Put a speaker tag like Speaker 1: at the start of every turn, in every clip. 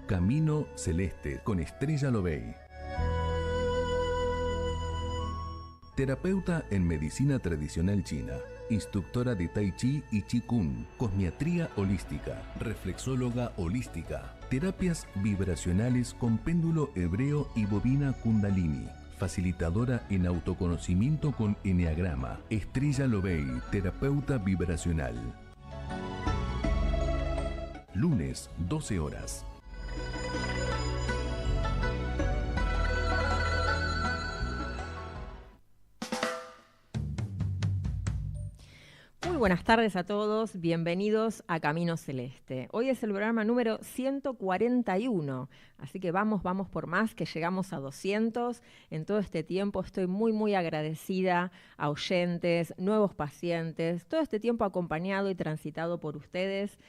Speaker 1: Camino Celeste con Estrella Lobey. Terapeuta en medicina tradicional china, instructora de Tai Chi y Chi Kung, cosmiatría holística, reflexóloga holística, terapias vibracionales con péndulo hebreo y bobina Kundalini, facilitadora en autoconocimiento con eneagrama. Estrella Lobey, terapeuta vibracional. Lunes, 12 horas.
Speaker 2: Muy buenas tardes a todos, bienvenidos a Camino Celeste. Hoy es el programa número 141, así que vamos por más, que llegamos a 200. En todo este tiempo estoy muy agradecida a oyentes, nuevos pacientes, todo este tiempo acompañado y transitado por ustedes.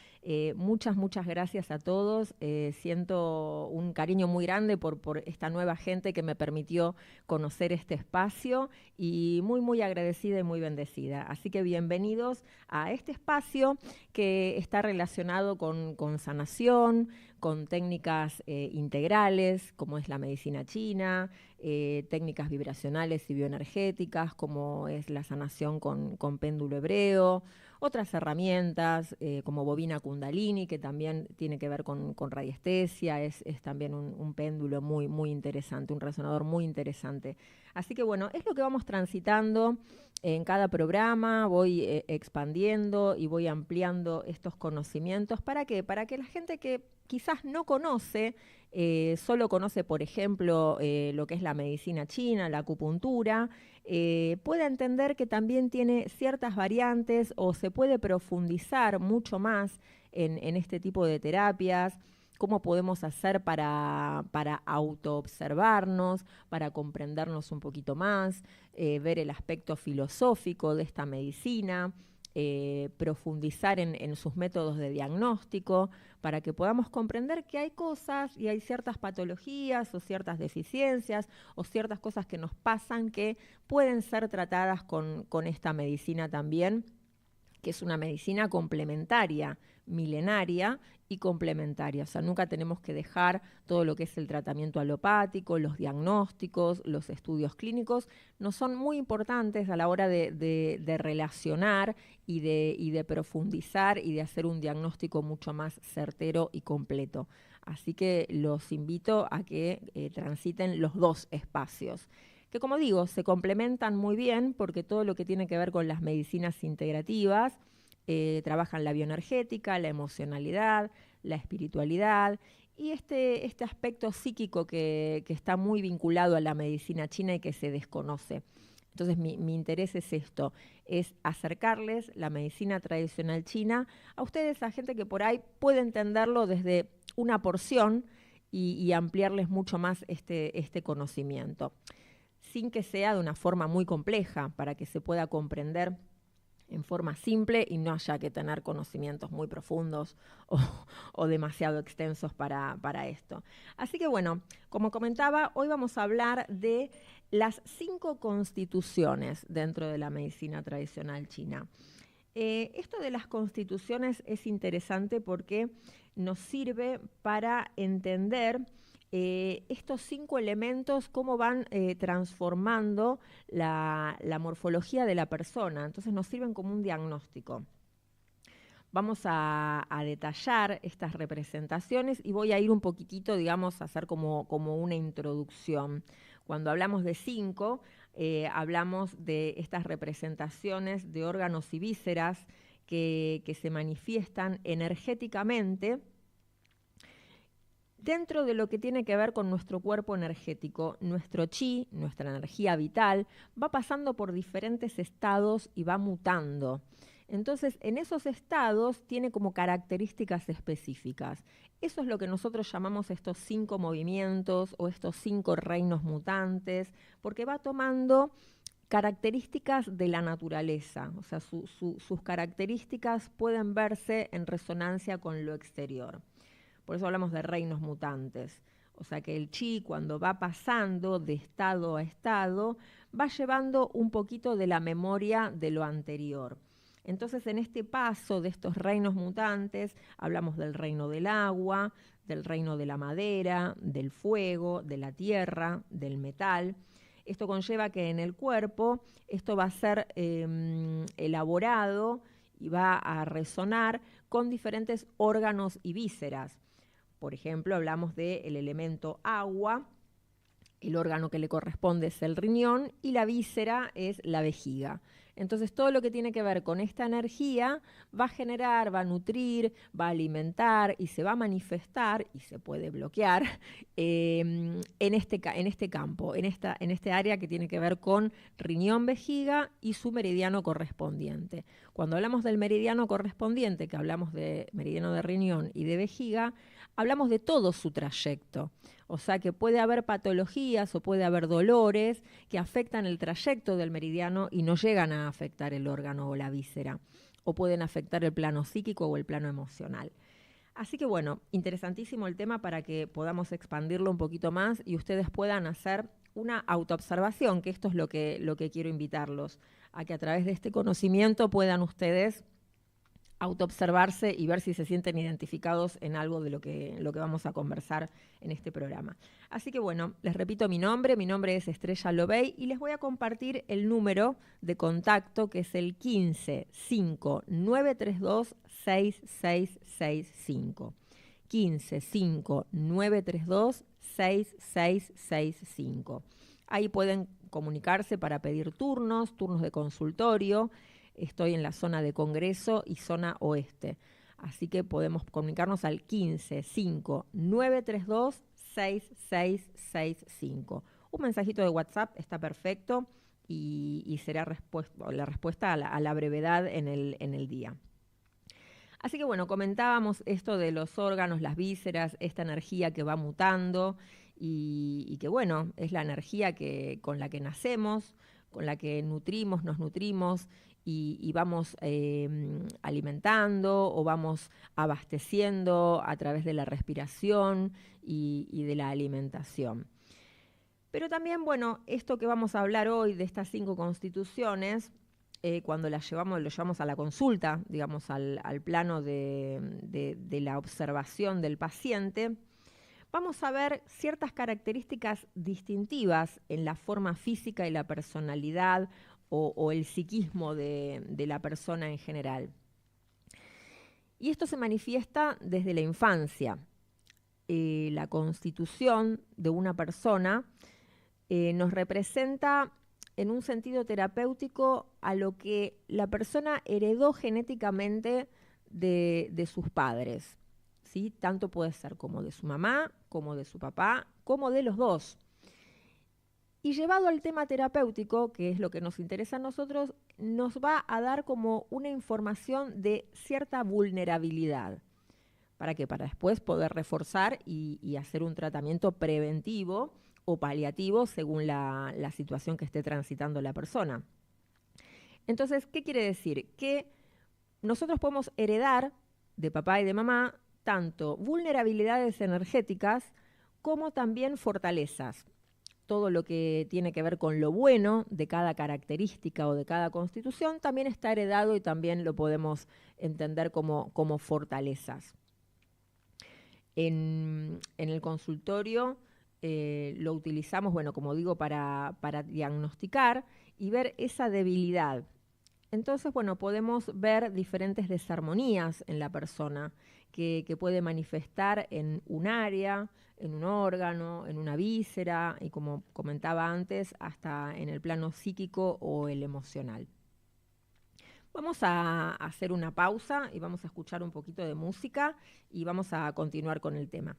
Speaker 2: Muchas gracias a todos. Siento un cariño muy grande por esta nueva gente que me permitió conocer este espacio y muy agradecida y muy bendecida. Así que bienvenidos a este espacio que está relacionado con sanación, con técnicas integrales, como es la medicina china, técnicas vibracionales y bioenergéticas, como es la sanación con péndulo hebreo, otras herramientas como bobina Kundalini, que también tiene que ver con radiestesia, es también un péndulo muy interesante, un resonador muy interesante. Así que bueno, es lo que vamos transitando en cada programa, voy expandiendo y voy ampliando estos conocimientos. ¿Para qué? Para que la gente que quizás no conoce, solo conoce, por ejemplo, lo que es la medicina china, la acupuntura, pueda entender que también tiene ciertas variantes o se puede profundizar mucho más en este tipo de terapias. ¿Cómo podemos hacer para autoobservarnos, para comprendernos un poquito más, ver el aspecto filosófico de esta medicina, profundizar en sus métodos de diagnóstico, para que podamos comprender que hay cosas y hay ciertas patologías o ciertas deficiencias o ciertas cosas que nos pasan que pueden ser tratadas con esta medicina también, que es una medicina complementaria, milenaria y complementaria. O sea, nunca tenemos que dejar todo lo que es el tratamiento alopático, los diagnósticos, los estudios clínicos, nos son muy importantes a la hora de relacionar y de profundizar y de hacer un diagnóstico mucho más certero y completo. Así que los invito a que transiten los dos espacios, que, como digo, se complementan muy bien, porque todo lo que tiene que ver con las medicinas integrativas trabajan la bioenergética, la emocionalidad, la espiritualidad y este aspecto psíquico que está muy vinculado a la medicina china y que se desconoce. Entonces mi interés es esto, es acercarles la medicina tradicional china a ustedes, a gente que por ahí puede entenderlo desde una porción y ampliarles mucho más este conocimiento, sin que sea de una forma muy compleja, para que se pueda comprender en forma simple y no haya que tener conocimientos muy profundos o demasiado extensos para esto. Así que bueno, como comentaba, hoy vamos a hablar de las 5 constituciones dentro de la medicina tradicional china. Esto de las constituciones es interesante porque nos sirve para entender estos 5 elementos, cómo van transformando la morfología de la persona. Entonces nos sirven como un diagnóstico. Vamos a detallar estas representaciones y voy a ir un poquitito, digamos, a hacer como una introducción. Cuando hablamos de 5, hablamos de estas representaciones de órganos y vísceras que se manifiestan energéticamente dentro de lo que tiene que ver con nuestro cuerpo energético. Nuestro chi, nuestra energía vital, va pasando por diferentes estados y va mutando. Entonces, en esos estados tiene como características específicas. Eso es lo que nosotros llamamos estos 5 movimientos o estos 5 reinos mutantes, porque va tomando características de la naturaleza. O sea, sus características pueden verse en resonancia con lo exterior. Por eso hablamos de reinos mutantes. O sea que el chi, cuando va pasando de estado a estado, va llevando un poquito de la memoria de lo anterior. Entonces, en este paso de estos reinos mutantes, hablamos del reino del agua, del reino de la madera, del fuego, de la tierra, del metal. Esto conlleva que en el cuerpo esto va a ser elaborado y va a resonar con diferentes órganos y vísceras. Por ejemplo, hablamos del elemento agua, el órgano que le corresponde es el riñón y la víscera es la vejiga. Entonces, todo lo que tiene que ver con esta energía va a generar, va a nutrir, va a alimentar y se va a manifestar y se puede bloquear en este campo, en este área que tiene que ver con riñón, vejiga y su meridiano correspondiente. Cuando hablamos del meridiano correspondiente, que hablamos de meridiano de riñón y de vejiga, hablamos de todo su trayecto. O sea que puede haber patologías o puede haber dolores que afectan el trayecto del meridiano y no llegan a afectar el órgano o la víscera, o pueden afectar el plano psíquico o el plano emocional. Así que bueno, interesantísimo el tema para que podamos expandirlo un poquito más y ustedes puedan hacer una autoobservación, que esto es lo que quiero invitarlos, a que a través de este conocimiento puedan ustedes autoobservarse y ver si se sienten identificados en algo de lo que vamos a conversar en este programa. Así que bueno, les repito mi nombre es Estrella Lobey y les voy a compartir el número de contacto que es el 15 5 932 6665. 15 5 932 6665. Ahí pueden comunicarse para pedir turnos de consultorio. Estoy en la zona de Congreso y zona oeste. Así que podemos comunicarnos al 15 5 932 6665. Un mensajito de WhatsApp está perfecto y será la respuesta a la brevedad en el día. Así que bueno, comentábamos esto de los órganos, las vísceras, esta energía que va mutando y que bueno, es la energía con la que nacemos, con la que nos nutrimos y vamos alimentando o vamos abasteciendo a través de la respiración y de la alimentación. Pero también, bueno, esto que vamos a hablar hoy de estas 5 constituciones, cuando lo llevamos a la consulta, digamos, al plano de la observación del paciente, vamos a ver ciertas características distintivas en la forma física y la personalidad o el psiquismo de la persona en general. Y esto se manifiesta desde la infancia. La constitución de una persona nos representa en un sentido terapéutico a lo que la persona heredó genéticamente de sus padres, ¿sí? Tanto puede ser como de su mamá, como de su papá, como de los dos. Y llevado al tema terapéutico, que es lo que nos interesa a nosotros, nos va a dar como una información de cierta vulnerabilidad. ¿Para qué? Para después poder reforzar y hacer un tratamiento preventivo o paliativo según la situación que esté transitando la persona. Entonces, ¿qué quiere decir? Que nosotros podemos heredar de papá y de mamá tanto vulnerabilidades energéticas como también fortalezas. Todo lo que tiene que ver con lo bueno de cada característica o de cada constitución también está heredado y también lo podemos entender como fortalezas. En el consultorio lo utilizamos, bueno, como digo, para diagnosticar y ver esa debilidad. Entonces, bueno, podemos ver diferentes desarmonías en la persona que puede manifestar en un área, en un órgano, en una víscera y, como comentaba antes, hasta en el plano psíquico o el emocional. Vamos a hacer una pausa y vamos a escuchar un poquito de música y vamos a continuar con el tema.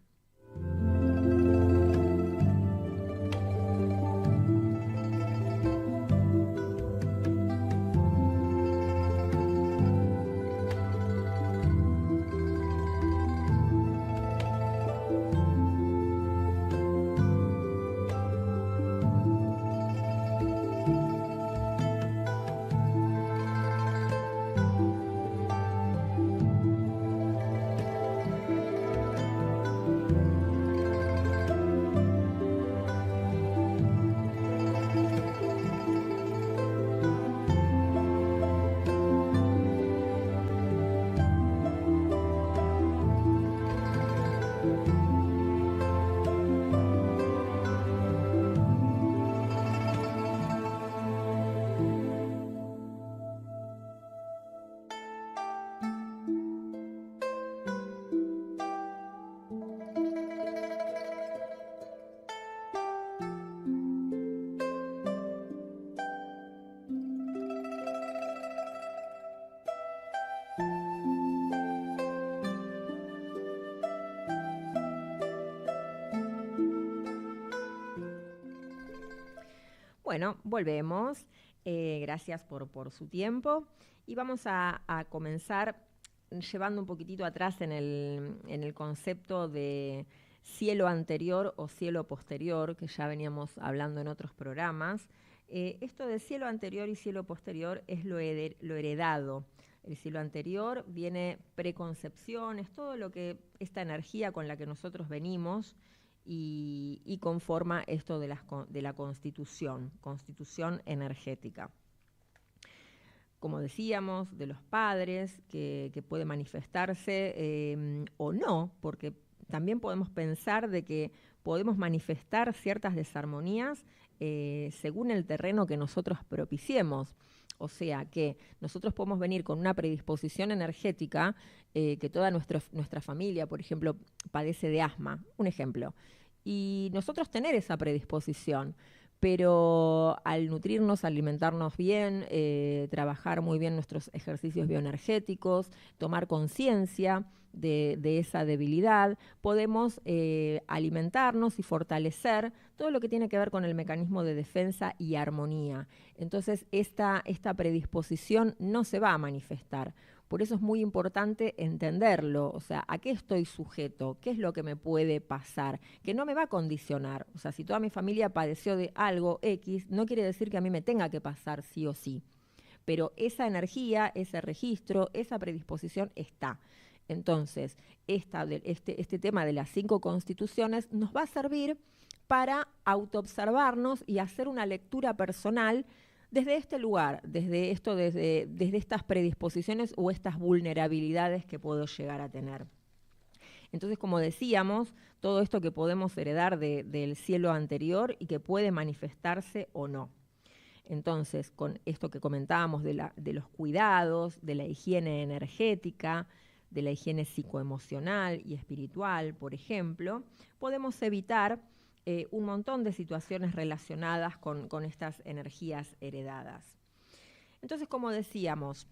Speaker 2: Bueno, volvemos. Gracias por su tiempo. Y vamos a comenzar llevando un poquitito atrás en el concepto de cielo anterior o cielo posterior, que ya veníamos hablando en otros programas. Esto de cielo anterior y cielo posterior es lo heredado. El cielo anterior viene preconcepción, es todo lo que, esta energía con la que nosotros venimos y conforma esto de la constitución energética. Como decíamos, de los padres, que puede manifestarse o no, porque también podemos pensar de que podemos manifestar ciertas desarmonías según el terreno que nosotros propiciemos. O sea que nosotros podemos venir con una predisposición energética que toda nuestra familia, por ejemplo, padece de asma, un ejemplo, y nosotros tener esa predisposición, pero al nutrirnos, alimentarnos bien, trabajar muy bien nuestros ejercicios bioenergéticos, tomar conciencia de esa debilidad, podemos alimentarnos y fortalecer todo lo que tiene que ver con el mecanismo de defensa y armonía. Entonces, esta predisposición no se va a manifestar. Por eso es muy importante entenderlo, o sea, ¿a qué estoy sujeto? ¿Qué es lo que me puede pasar? Que no me va a condicionar. O sea, si toda mi familia padeció de algo X, no quiere decir que a mí me tenga que pasar sí o sí. Pero esa energía, ese registro, esa predisposición está. Entonces, este tema de las 5 constituciones nos va a servir para autoobservarnos y hacer una lectura personal desde este lugar, desde estas predisposiciones o estas vulnerabilidades que puedo llegar a tener. Entonces, como decíamos, todo esto que podemos heredar del cielo anterior y que puede manifestarse o no. Entonces, con esto que comentábamos de los cuidados, de la higiene energética, de la higiene psicoemocional y espiritual, por ejemplo, podemos evitar un montón de situaciones relacionadas con estas energías heredadas. Entonces, como decíamos,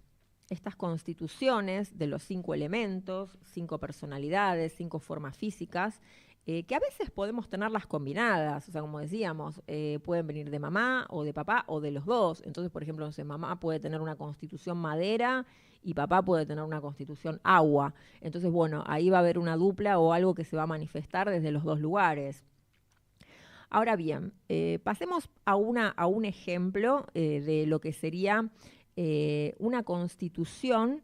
Speaker 2: estas constituciones de los 5 elementos, 5 personalidades, 5 formas físicas, que a veces podemos tenerlas combinadas, o sea, como decíamos, pueden venir de mamá o de papá o de los dos. Entonces, por ejemplo, no sé, mamá puede tener una constitución madera y papá puede tener una constitución agua. Entonces, bueno, ahí va a haber una dupla o algo que se va a manifestar desde los dos lugares. Ahora bien, pasemos a un ejemplo de lo que sería una constitución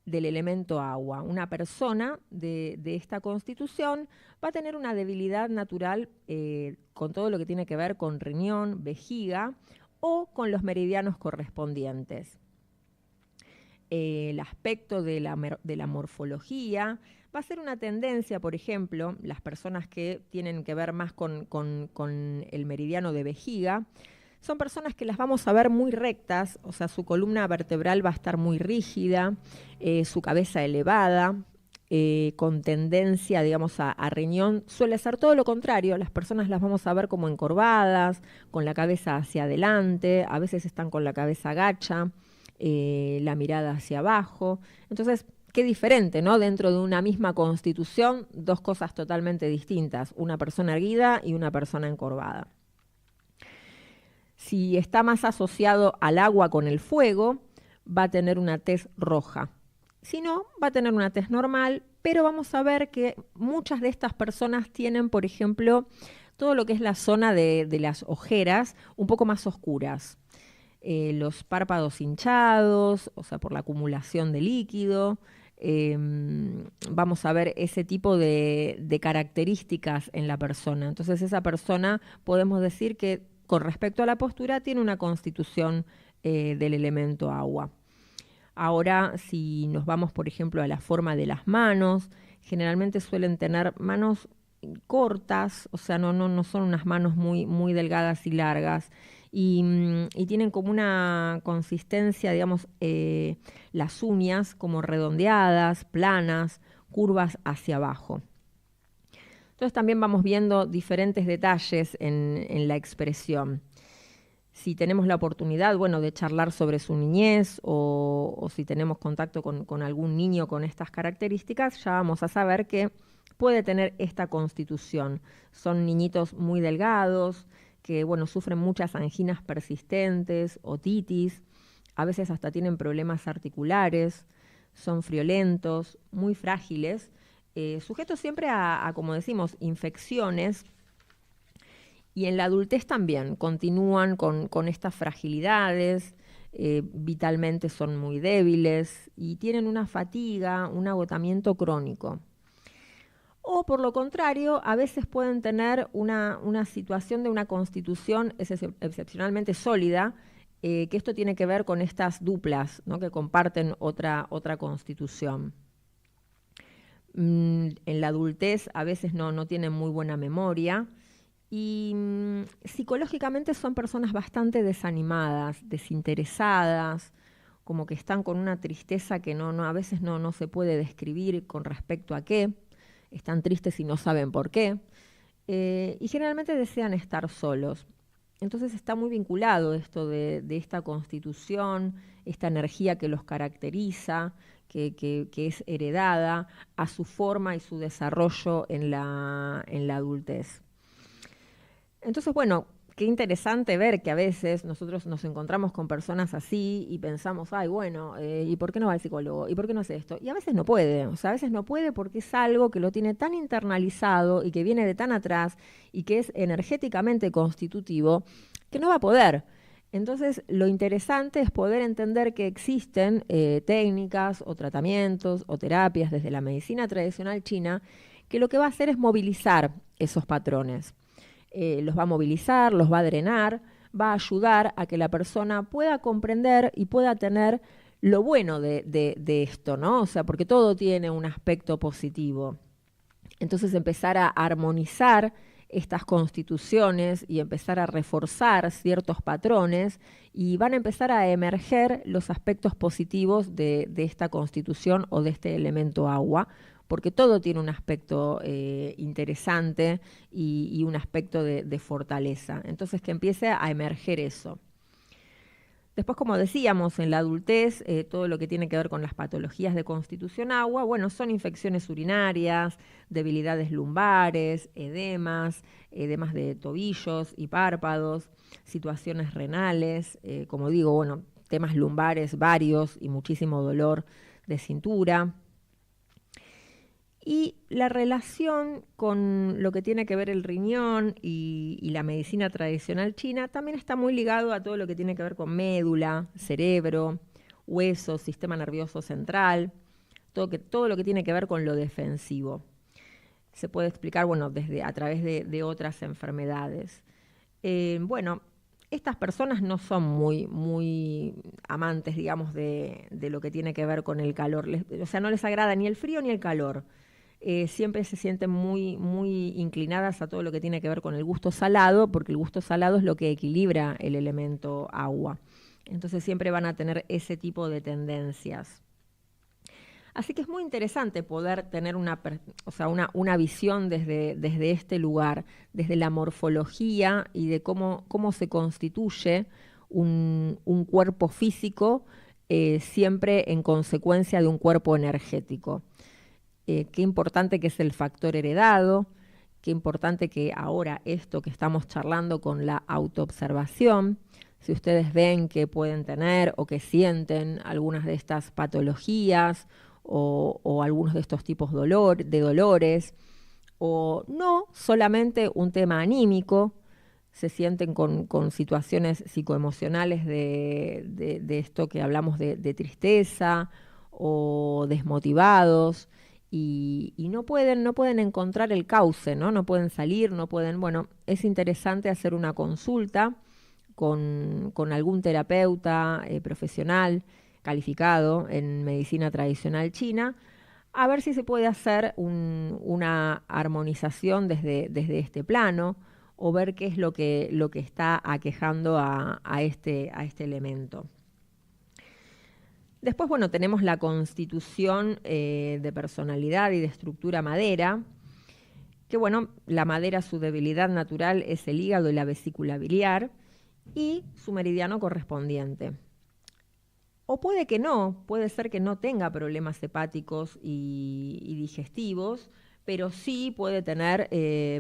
Speaker 2: del elemento agua. Una persona de esta constitución va a tener una debilidad natural con todo lo que tiene que ver con riñón, vejiga o con los meridianos correspondientes. El aspecto de la morfología va a ser una tendencia, por ejemplo, las personas que tienen que ver más con el meridiano de vejiga, son personas que las vamos a ver muy rectas, o sea, su columna vertebral va a estar muy rígida, su cabeza elevada, con tendencia, digamos, a riñón. Suele ser todo lo contrario, las personas las vamos a ver como encorvadas, con la cabeza hacia adelante, a veces están con la cabeza gacha, la mirada hacia abajo. Entonces, qué diferente, ¿no? Dentro de una misma constitución, dos cosas totalmente distintas, una persona erguida y una persona encorvada. Si está más asociado al agua con el fuego, va a tener una tez roja. Si no, va a tener una tez normal, pero vamos a ver que muchas de estas personas tienen, por ejemplo, todo lo que es la zona de las ojeras un poco más oscuras. Los párpados hinchados, o sea, por la acumulación de líquido. Vamos a ver ese tipo de características en la persona. Entonces, esa persona podemos decir que con respecto a la postura tiene una constitución del elemento agua. Ahora, si nos vamos, por ejemplo, a la forma de las manos, generalmente suelen tener manos cortas, o sea, no son unas manos muy delgadas y largas, y tienen como una consistencia, digamos, las uñas como redondeadas, planas, curvas hacia abajo. Entonces también vamos viendo diferentes detalles en la expresión. Si tenemos la oportunidad, bueno, de charlar sobre su niñez o si tenemos contacto con algún niño con estas características, ya vamos a saber que puede tener esta constitución. Son niñitos muy delgados, que bueno, sufren muchas anginas persistentes, otitis, a veces hasta tienen problemas articulares, son friolentos, muy frágiles, sujetos siempre a, como decimos, infecciones, y en la adultez también continúan con estas fragilidades, vitalmente son muy débiles y tienen una fatiga, un agotamiento crónico. O por lo contrario, a veces pueden tener una situación de una constitución excepcionalmente sólida, que esto tiene que ver con estas duplas, ¿no?, que comparten otra constitución. En la adultez a veces no tienen muy buena memoria y psicológicamente son personas bastante desanimadas, desinteresadas, como que están con una tristeza que a veces no se puede describir con respecto a qué. Están tristes y no saben por qué, y generalmente desean estar solos. Entonces está muy vinculado esto de esta constitución, esta energía que los caracteriza, que es heredada, a su forma y su desarrollo en la adultez. Entonces, bueno, qué interesante ver que a veces nosotros nos encontramos con personas así y pensamos, ay, bueno, ¿y por qué no va al psicólogo? ¿Y por qué no hace esto? Y a veces no puede, o sea, a veces no puede porque es algo que lo tiene tan internalizado y que viene de tan atrás y que es energéticamente constitutivo que no va a poder. Entonces, lo interesante es poder entender que existen técnicas o tratamientos o terapias desde la medicina tradicional china que lo que va a hacer es movilizar esos patrones. Los va a movilizar, los va a drenar, va a ayudar a que la persona pueda comprender y pueda tener lo bueno de esto, ¿no? O sea, porque todo tiene un aspecto positivo. Entonces empezar a armonizar estas constituciones y empezar a reforzar ciertos patrones y van a empezar a emerger los aspectos positivos de esta constitución o de este elemento agua, porque todo tiene un aspecto interesante y un aspecto de fortaleza. Entonces que empiece a emerger eso. Después, como decíamos, en la adultez, todo lo que tiene que ver con las patologías de constitución agua, bueno, son infecciones urinarias, debilidades lumbares, edemas de tobillos y párpados, situaciones renales, como digo, bueno, temas lumbares varios y muchísimo dolor de cintura. Y la relación con lo que tiene que ver el riñón y la medicina tradicional china también está muy ligado a todo lo que tiene que ver con médula, cerebro, huesos, sistema nervioso central, todo lo que tiene que ver con lo defensivo. Se puede explicar, bueno, a través de otras enfermedades. Bueno, estas personas no son muy amantes, digamos, de lo que tiene que ver con el calor. O sea, no les agrada ni el frío ni el calor. Siempre se sienten muy inclinadas a todo lo que tiene que ver con el gusto salado, porque el gusto salado es lo que equilibra el elemento agua. Entonces siempre van a tener ese tipo de tendencias. Así que es muy interesante poder tener una visión desde este lugar, desde la morfología y de cómo se constituye un cuerpo físico, siempre en consecuencia de un cuerpo energético. Qué importante que es el factor heredado, qué importante que ahora esto que estamos charlando con la autoobservación, si ustedes ven que pueden tener o que sienten algunas de estas patologías o algunos de estos tipos de dolores, o no solamente un tema anímico, se sienten con situaciones psicoemocionales de esto que hablamos de tristeza o desmotivados, y no pueden encontrar el cauce, ¿no? No pueden salir, bueno, es interesante hacer una consulta con algún terapeuta profesional calificado en medicina tradicional china, a ver si se puede hacer una armonización desde este plano o ver qué es lo que está aquejando a este elemento. Después, bueno, tenemos la constitución de personalidad y de estructura madera, que bueno, la madera, su debilidad natural es el hígado y la vesícula biliar y su meridiano correspondiente. O puede ser que no tenga problemas hepáticos y digestivos, pero sí puede tener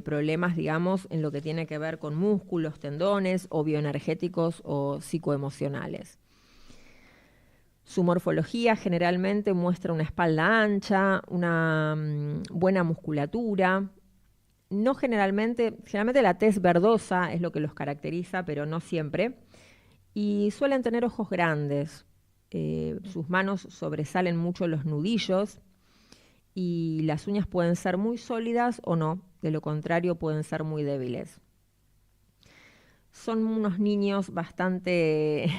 Speaker 2: problemas, digamos, en lo que tiene que ver con músculos, tendones o bioenergéticos o psicoemocionales. Su morfología generalmente muestra una espalda ancha, una buena musculatura. No generalmente la tez verdosa es lo que los caracteriza, pero no siempre. Y suelen tener ojos grandes. Sus manos sobresalen mucho los nudillos y las uñas pueden ser muy sólidas o no, de lo contrario pueden ser muy débiles. Son unos niños bastante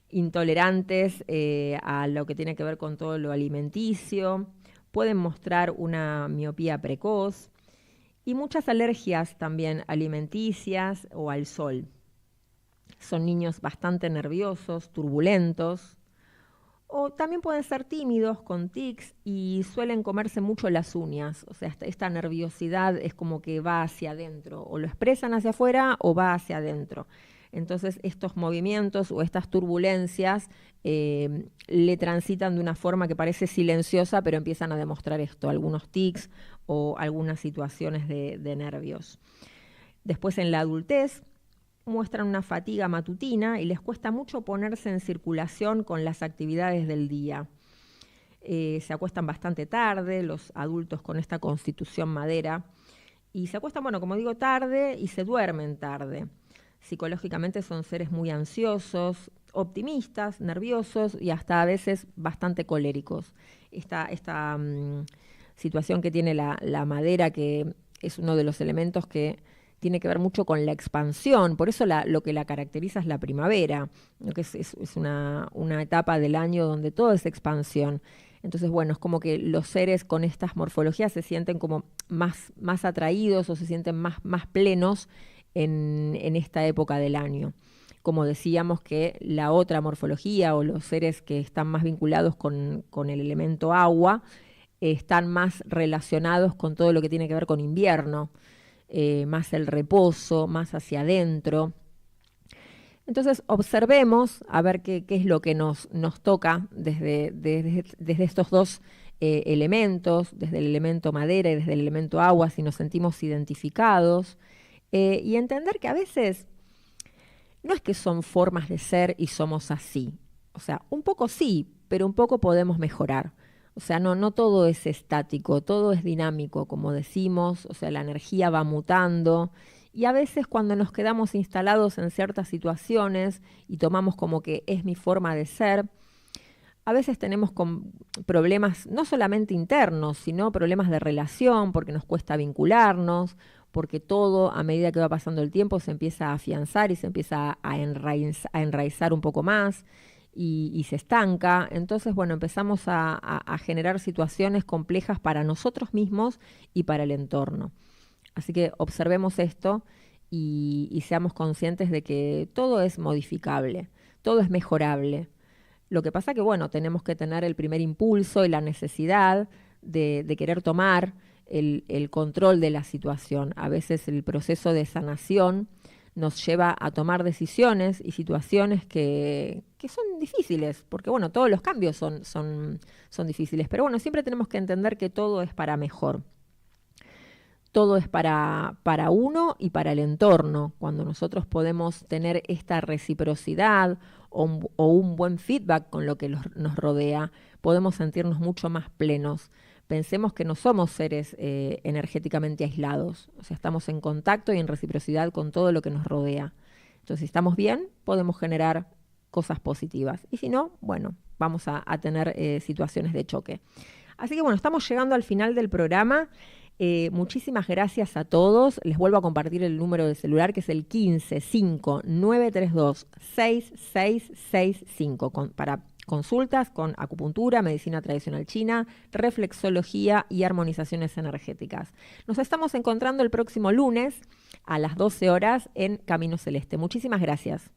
Speaker 2: intolerantes a lo que tiene que ver con todo lo alimenticio, pueden mostrar una miopía precoz y muchas alergias también alimenticias o al sol. Son niños bastante nerviosos, turbulentos, o también pueden ser tímidos, con tics, y suelen comerse mucho las uñas. O sea, esta nerviosidad es como que va hacia adentro, o lo expresan hacia afuera o va hacia adentro. Entonces, estos movimientos o estas turbulencias le transitan de una forma que parece silenciosa, pero empiezan a demostrar esto, algunos tics o algunas situaciones de nervios. Después, en la adultez, muestran una fatiga matutina y les cuesta mucho ponerse en circulación con las actividades del día. Se acuestan bastante tarde, los adultos con esta constitución madera, y se acuestan, bueno, como digo, tarde y se duermen tarde. Psicológicamente son seres muy ansiosos, optimistas, nerviosos y hasta a veces bastante coléricos. Esta situación que tiene la madera, que es uno de los elementos que tiene que ver mucho con la expansión, por eso lo que la caracteriza es la primavera, ¿no? Que es una etapa del año donde todo es expansión. Entonces, bueno, es como que los seres con estas morfologías se sienten como más atraídos o se sienten más plenos en esta época del año. Como decíamos que la otra morfología o los seres que están más vinculados con el elemento agua están más relacionados con todo lo que tiene que ver con invierno. Más el reposo, más hacia adentro. Entonces observemos a ver qué es lo que nos toca desde estos dos elementos, desde el elemento madera y desde el elemento agua, si nos sentimos identificados, y entender que a veces no es que son formas de ser y somos así. O sea, un poco sí, pero un poco podemos mejorar. O sea, no todo es estático, todo es dinámico, como decimos, o sea, la energía va mutando y a veces cuando nos quedamos instalados en ciertas situaciones y tomamos como que es mi forma de ser, a veces tenemos problemas no solamente internos, sino problemas de relación, porque nos cuesta vincularnos, porque todo a medida que va pasando el tiempo se empieza a afianzar y se empieza a enraizar un poco más. Y se estanca, entonces, bueno, empezamos a generar situaciones complejas para nosotros mismos y para el entorno. Así que observemos esto y seamos conscientes de que todo es modificable, todo es mejorable. Lo que pasa que, bueno, tenemos que tener el primer impulso y la necesidad de querer tomar el control de la situación. A veces el proceso de sanación nos lleva a tomar decisiones y situaciones que son difíciles, porque bueno, todos los cambios son difíciles, pero bueno, siempre tenemos que entender que todo es para mejor. Todo es para uno y para el entorno. Cuando nosotros podemos tener esta reciprocidad o un buen feedback con lo que nos rodea, podemos sentirnos mucho más plenos. Pensemos que no somos seres energéticamente aislados, o sea, estamos en contacto y en reciprocidad con todo lo que nos rodea. Entonces, si estamos bien, podemos generar cosas positivas. Y si no, bueno, vamos a tener situaciones de choque. Así que bueno, estamos llegando al final del programa. Muchísimas gracias a todos. Les vuelvo a compartir el número de celular, que es el 1559326665 para consultas con acupuntura, medicina tradicional china, reflexología y armonizaciones energéticas. Nos estamos encontrando el próximo lunes a las 12 horas en Camino Celeste. Muchísimas gracias.